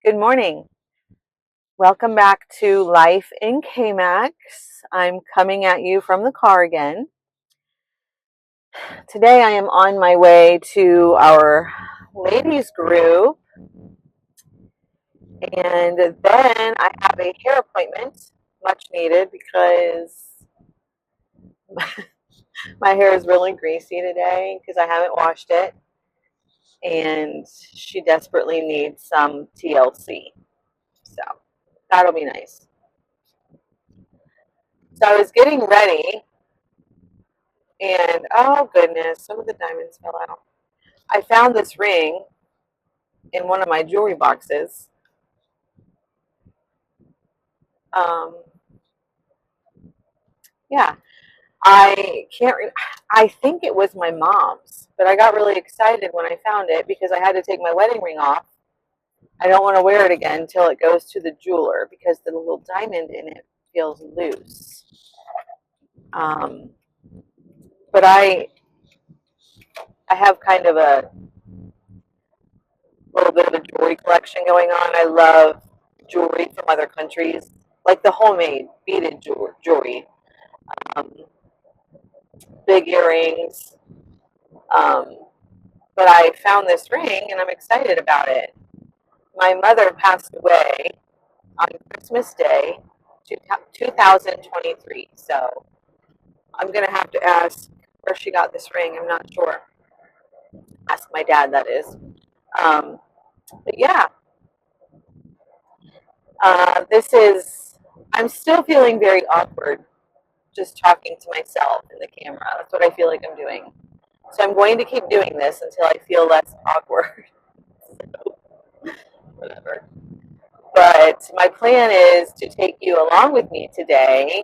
Good morning. Welcome back to Life in KMAX. I'm coming at you from the car again. Today I am on my way to our ladies group, and then I have a hair appointment, much needed, because my hair is really greasy today because I haven't washed it, and she desperately needs some TLC. So that'll be nice. So I was getting ready, and oh goodness, some of the diamonds fell out. I found this ring in one of my jewelry boxes. Um, yeah, I can't. I think it was my mom's, but I got really excited when I found it because I had to take my wedding ring off. I don't want to wear it again until it goes to the jeweler because the little diamond in it feels loose. Um, but I have kind of a little bit of a jewelry collection going on. I love jewelry from other countries, like the homemade beaded jewelry, um, big earrings. Um, but I found this ring and I'm excited about it. My mother passed away on Christmas Day, 2023. So I'm going to have to ask where she got this ring. I'm not sure. Ask my dad, that is. Um, but yeah, I'm still feeling very awkward just talking to myself in the camera. That's what I feel like I'm doing. So I'm going to keep doing this until I feel less awkward. So, whatever. But my plan is to take you along with me today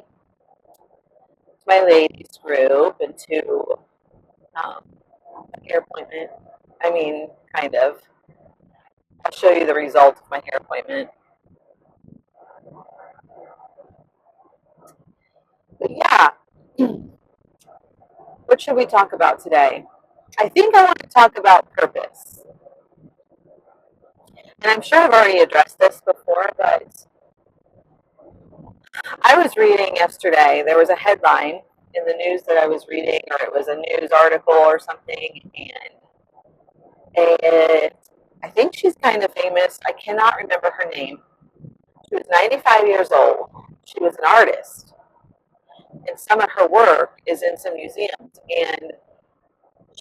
to my ladies group and to um, a hair appointment. I mean, kind of. I'll show you the result of my hair appointment. But yeah, what should we talk about today? I think I want to talk about purpose. And I'm sure I've already addressed this before, but I was reading yesterday, there was a headline in the news that I was reading, or it was a news article or something, and I think she's kind of famous. I cannot remember her name. She was 95 years old. She was an artist, and some of her work is in some museums. And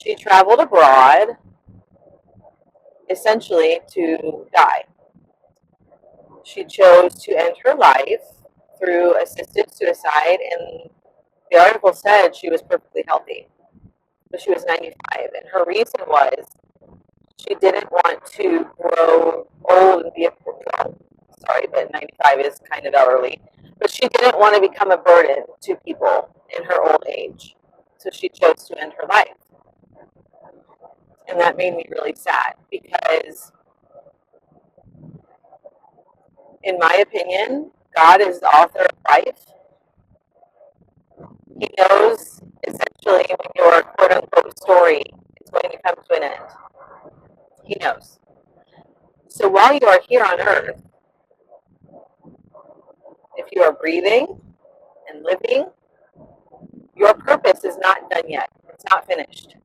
she traveled abroad essentially to die. She chose to end her life through assisted suicide, and the article said she was perfectly healthy, but she was 95. And her reason was she didn't want to grow old and be sorry, but 95 is kind of elderly. But she didn't want to become a burden to people in her old age. So she chose to end her life. And that made me really sad because, in my opinion, God is the author of life. He knows essentially when your quote unquote story is going to come to an end. He knows. So while you are here on earth, if you are breathing and living, your purpose is not done yet. It's not finished.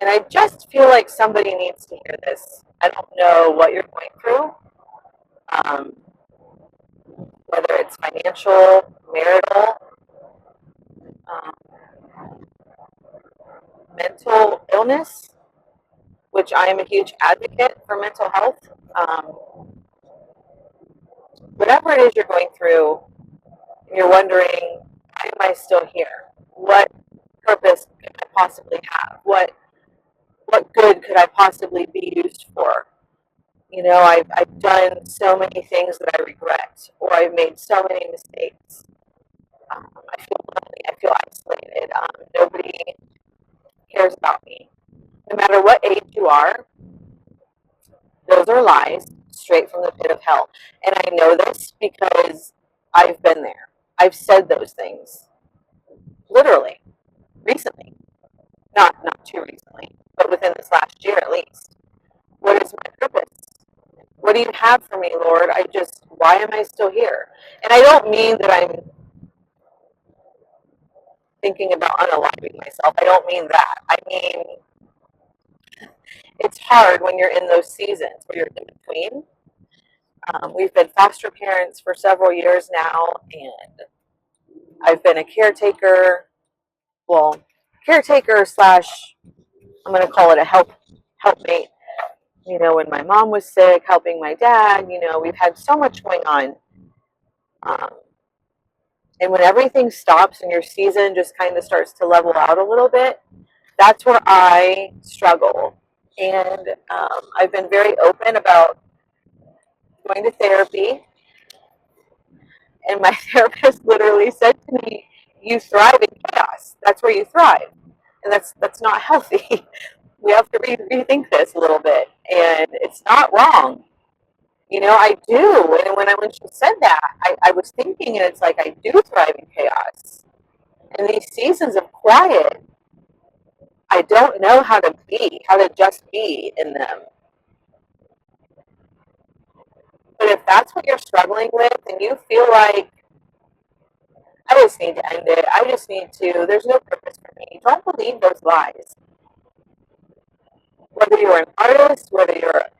And I just feel like somebody needs to hear this. I don't know what you're going through, um, whether it's financial, marital, um, mental illness, which I am a huge advocate for mental health. Whatever it is you're going through, and you're wondering, why am I still here? What purpose can I possibly have? What good could I possibly be used for? You know, I've done so many things that I regret, or I've made so many mistakes. I feel lonely. I feel isolated. Nobody cares about me. No matter what age you are, those are lies straight from the pit of hell. And I know this because I've been there. I've said those things literally recently, not too recently, but within this last year at least. What is my purpose? What do you have for me, Lord? Why am I still here? And I don't mean that I'm thinking about unaliving myself. I don't mean that. I mean, it's hard when you're in those seasons where you're in between. We've been foster parents for several years now, and I've been a caretaker. Well, caretaker slash, I'm going to call it a helpmate. You know, when my mom was sick, helping my dad. You know, we've had so much going on. Um, and when everything stops and your season just kind of starts to level out a little bit, that's where I struggle. And I've been very open about going to therapy. And my therapist literally said to me, "You thrive in chaos. That's where you thrive." And that's not healthy. We have to rethink this a little bit. And it's not wrong. You know, I do. And when she said that, I was thinking, and it's like, I do thrive in chaos. And these seasons of quiet, I don't know how to just be in them. But if that's what you're struggling with and you feel like, I just need to end it, there's no purpose for me, don't believe those lies. Whether you're an artist, whether you're a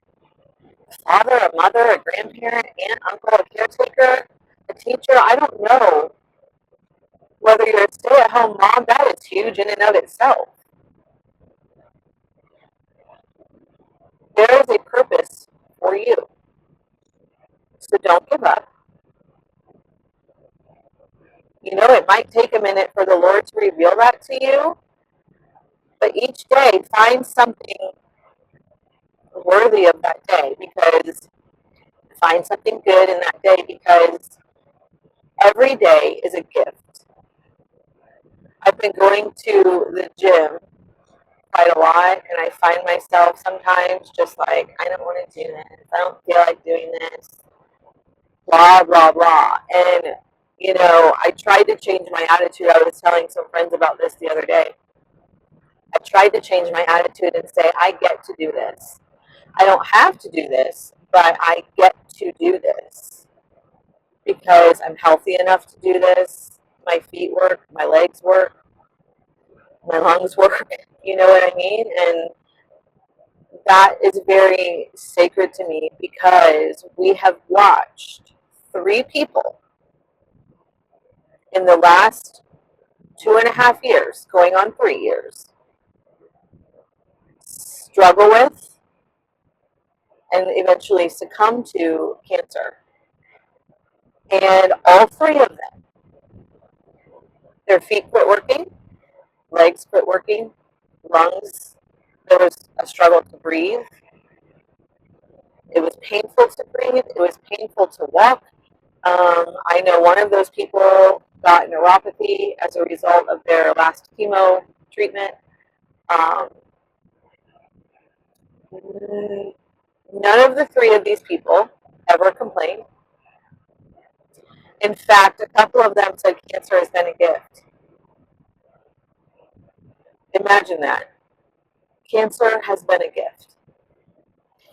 father, a mother, a grandparent, aunt, uncle, a caretaker, a teacher, I don't know. Whether you're a stay-at-home mom, that is huge in and of itself. There is a purpose for you. So don't give up. You know, it might take a minute for the Lord to reveal that to you, but each day find something worthy of that day, because find something good in that day, because every day is a gift. I've been going to the gym quite a lot, and I find myself sometimes just like, I don't want to do this. I don't feel like doing this. Blah, blah, blah. And, you know, I tried to change my attitude. I was telling some friends about this the other day. I tried to change my attitude and say, I get to do this. I don't have to do this, but I get to do this because I'm healthy enough to do this. My feet work, my legs work, my lungs work. You know what I mean? And that is very sacred to me, because we have watched 3 people in the last 2.5 years, going on 3 years, struggle with and eventually succumb to cancer. And all 3 of them, their feet quit working, legs quit working, lungs, there was a struggle to breathe. It was painful to breathe. It was painful to walk. I know one of those people got neuropathy as a result of their last chemo treatment. Um, None of the 3 of these people ever complained. In fact, a couple of them said cancer has been a gift. Imagine that. Cancer has been a gift,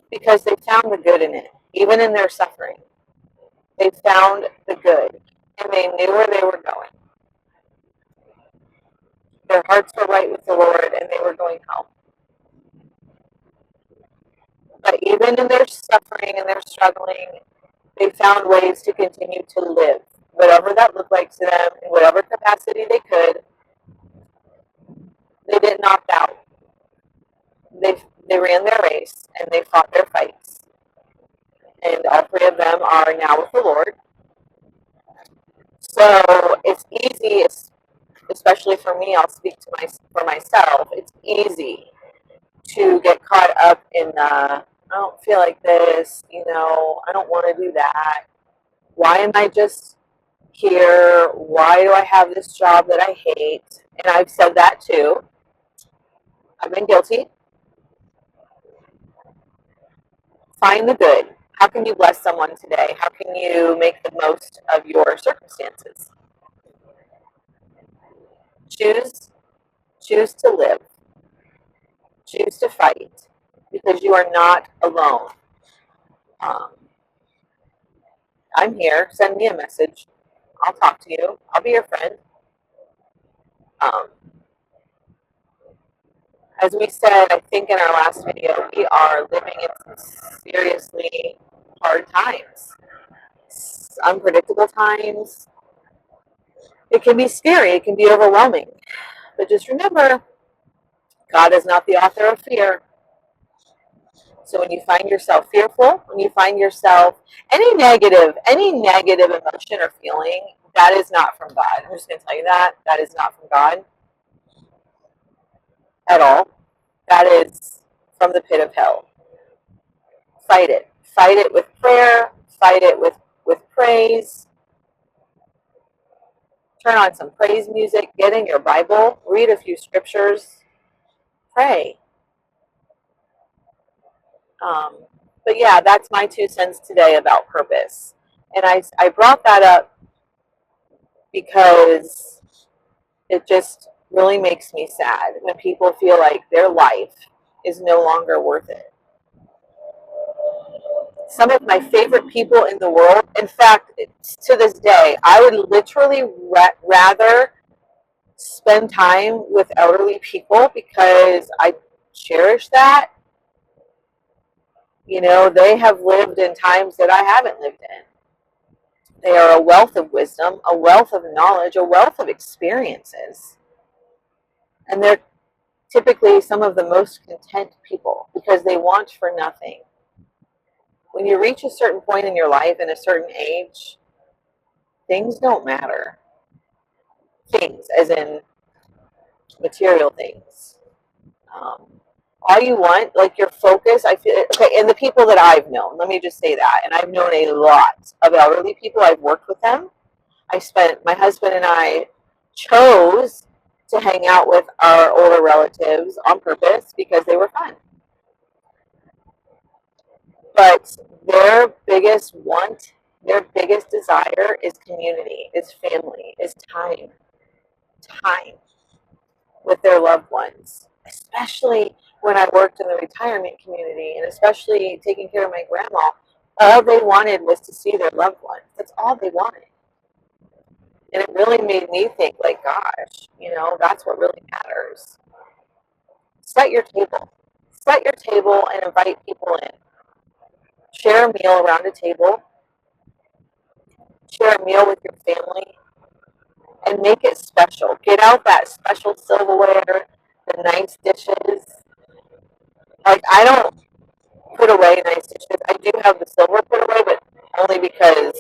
because they found the good in it, even in their suffering. They found the good, and they knew where they were going. Their hearts were right with the Lord, and they were going home. But even in their suffering and their struggling, they found ways to continue to live, whatever that looked like to them, in whatever capacity they could. They didn't opt out. They ran their race, and they fought their fights. And all 3 of them are now with the Lord. So it's easy, especially for me, I'll speak for myself, it's easy to get caught up in I don't feel like this, I don't want to do that. Why am I just here? Why do I have this job that I hate? And I've said that too. I've been guilty. Find the good. How can you bless someone today? How can you make the most of your circumstances? Choose to live. Choose to fight. because you are not alone. Um, I'm here. Send me a message. I'll talk to you. I'll be your friend. Um, as we said, I think in our last video, we are living in some seriously hard times, unpredictable times. It can be scary. It can be overwhelming. But just remember, God is not the author of fear. So when you find yourself fearful, when you find yourself any negative emotion or feeling, that is not from God. I'm just going to tell you that. That is not from God at all. That is from the pit of hell. Fight it. Fight it with prayer. Fight it with praise. Turn on some praise music. Get in your Bible. Read a few scriptures. Pray. But yeah, that's my 2 cents today about purpose. And I brought that up because it just really makes me sad when people feel like their life is no longer worth it. Some of my favorite people in the world, in fact, to this day, I would literally rather spend time with elderly people because I cherish that. You know, they have lived in times that I haven't lived in. They are a wealth of wisdom, a wealth of knowledge, a wealth of experiences. And they're typically some of the most content people because they want for nothing. When you reach a certain point in your life and a certain age, things don't matter. Things, as in material things. All you want, like your focus, I feel, okay, and the people that I've known, let me just say that, and I've known a lot of elderly people, I've worked with them. My husband and I chose to hang out with our older relatives on purpose because they were fun. But their biggest want, their biggest desire is community, is family, is time with their loved ones, especially when I worked in the retirement community and especially taking care of my grandma. All they wanted was to see their loved ones. That's all they wanted. And it really made me think, like, gosh, that's what really matters. Set your table. Set your table and invite people in. Share a meal around a table. Share a meal with your family. And make it special. Get out that special silverware, the nice dishes. Like, I don't put away nice dishes. I do have the silver put away, but only because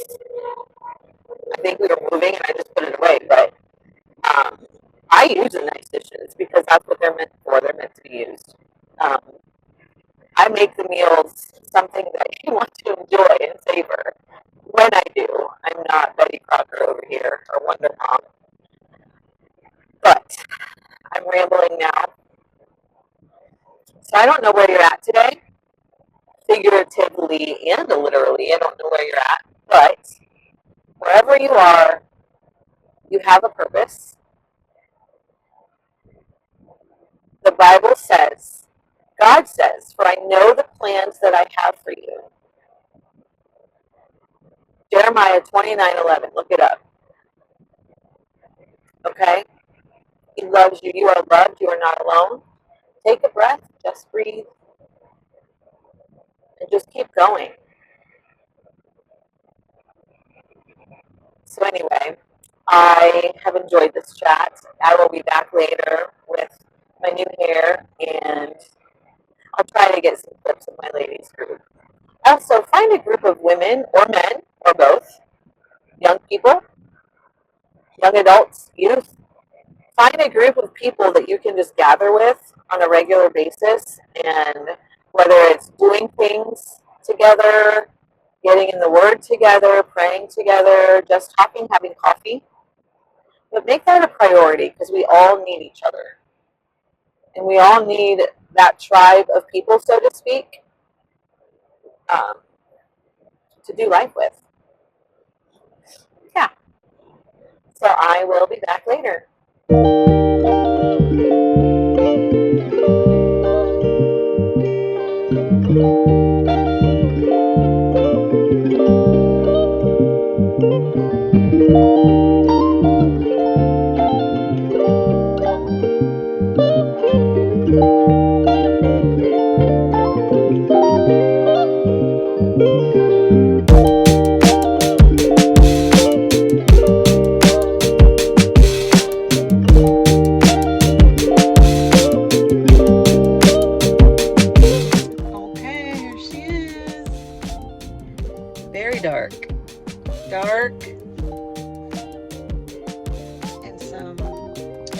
I think we were moving and I just put it away. But I use the nice dishes because that's what they're meant for. They're meant to be used. I make the meals something that you want to enjoy and savor. When I do, I'm not Betty Crocker over here or Wonder Mom. But I'm rambling now. So I don't know where you're at today, figuratively and literally. I don't know where you're at, but wherever you are, you have a purpose. The Bible says, God says, for I know the plans that I have for you. Jeremiah 29:11. Look it up. Okay? He loves you. You are loved. You are not alone. Take a breath. Just breathe. And just keep going. So anyway, I have enjoyed this chat. I will be back later with my new hair, and I'll try to get some clips of my ladies group. Also, find a group of women or men, or both, young people, young adults, youth. Find a group of people that you can just gather with on a regular basis, and whether it's doing things together, getting in the Word together, praying together, just talking, having coffee, but make that a priority because we all need each other. And we all need that tribe of people, so to speak, to do life with. Yeah. So I will be back later. Okay, here she is. Very dark. Dark. And some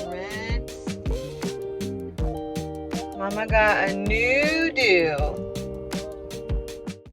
reds. Mama got a new do.